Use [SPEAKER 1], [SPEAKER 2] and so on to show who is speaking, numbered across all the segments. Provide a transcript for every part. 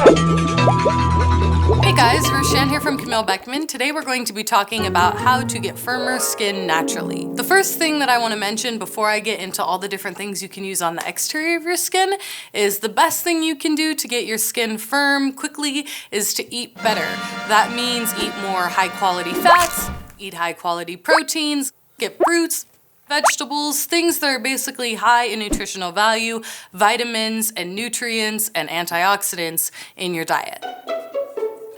[SPEAKER 1] Hey guys, Roshan here from Camille Beckman. Today we're going to be talking about how to get firmer skin naturally. The first thing that I want to mention before I get into all the different things you can use on the exterior of your skin is the best thing you can do to get your skin firm quickly is to eat better. That means eat more high quality fats, eat high quality proteins, get fruits, vegetables, things that are basically high in nutritional value, vitamins and nutrients and antioxidants in your diet.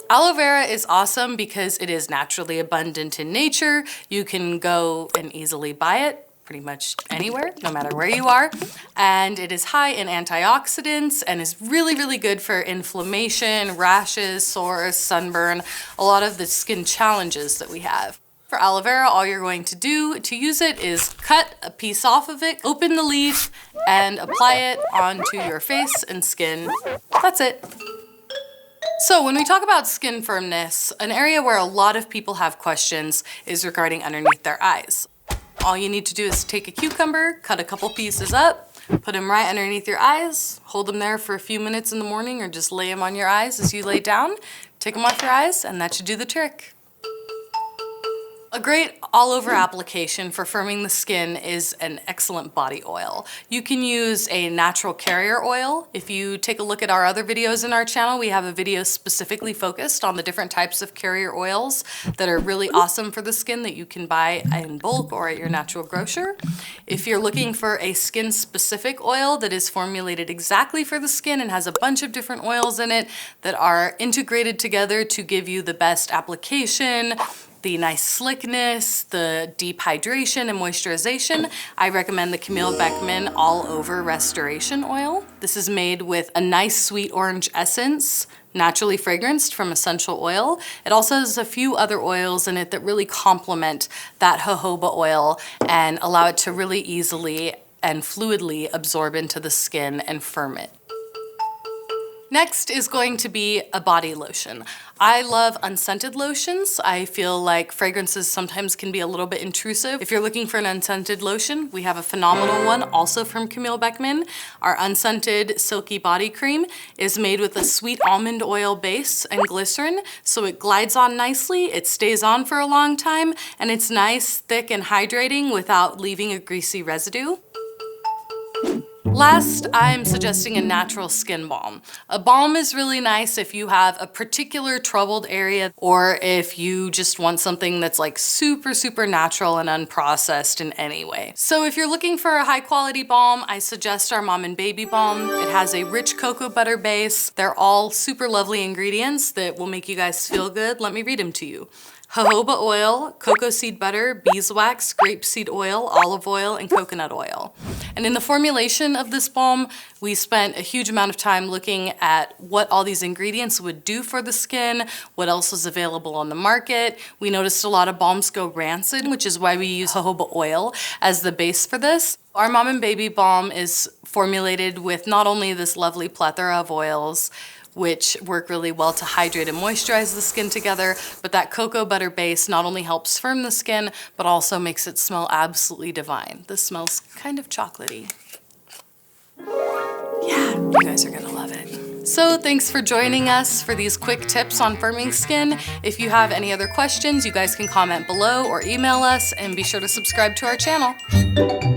[SPEAKER 1] Aloe vera is awesome because it is naturally abundant in nature. You can go and easily buy it pretty much anywhere, no matter where you are. And it is high in antioxidants and is really, really good for inflammation, rashes, sores, sunburn, a lot of the skin challenges that we have. For aloe vera, all you're going to do to use it is cut a piece off of it, open the leaf, and apply it onto your face and skin. That's it. So when we talk about skin firmness, an area where a lot of people have questions is regarding underneath their eyes. All you need to do is take a cucumber, cut a couple pieces up, put them right underneath your eyes, hold them there for a few minutes in the morning or just lay them on your eyes as you lay down, take them off your eyes, and that should do the trick. A great all-over application for firming the skin is an excellent body oil. You can use a natural carrier oil. If you take a look at our other videos in our channel, we have a video specifically focused on the different types of carrier oils that are really awesome for the skin that you can buy in bulk or at your natural grocer. If you're looking for a skin-specific oil that is formulated exactly for the skin and has a bunch of different oils in it that are integrated together to give you the best application, the nice slickness, the deep hydration and moisturization, I recommend the Camille Beckman All Over Restoration Oil. This is made with a nice sweet orange essence, naturally fragranced from essential oil. It also has a few other oils in it that really complement that jojoba oil and allow it to really easily and fluidly absorb into the skin and firm it. Next is going to be a body lotion. I love unscented lotions. I feel like fragrances sometimes can be a little bit intrusive. If you're looking for an unscented lotion, we have a phenomenal one also from Camille Beckman. Our unscented silky body cream is made with a sweet almond oil base and glycerin, so it glides on nicely, it stays on for a long time, and it's nice, thick, and hydrating without leaving a greasy residue. Last, I'm suggesting a natural skin balm. A balm is really nice if you have a particular troubled area or if you just want something that's like super, super natural and unprocessed in any way. So if you're looking for a high quality balm, I suggest our Mom and Baby Balm. It has a rich cocoa butter base. They're all super lovely ingredients that will make you guys feel good. Let me read them to you. Jojoba oil, cocoa seed butter, beeswax, grapeseed oil, olive oil, and coconut oil. And in the formulation of this balm, we spent a huge amount of time looking at what all these ingredients would do for the skin, what else is available on the market. We noticed a lot of balms go rancid, which is why we use jojoba oil as the base for this. Our Mom and Baby Balm is formulated with not only this lovely plethora of oils, which work really well to hydrate and moisturize the skin together, but that cocoa butter base not only helps firm the skin, but also makes it smell absolutely divine. This smells kind of chocolatey. Yeah, you guys are gonna love it. So thanks for joining us for these quick tips on firming skin. If you have any other questions, you guys can comment below or email us, and be sure to subscribe to our channel.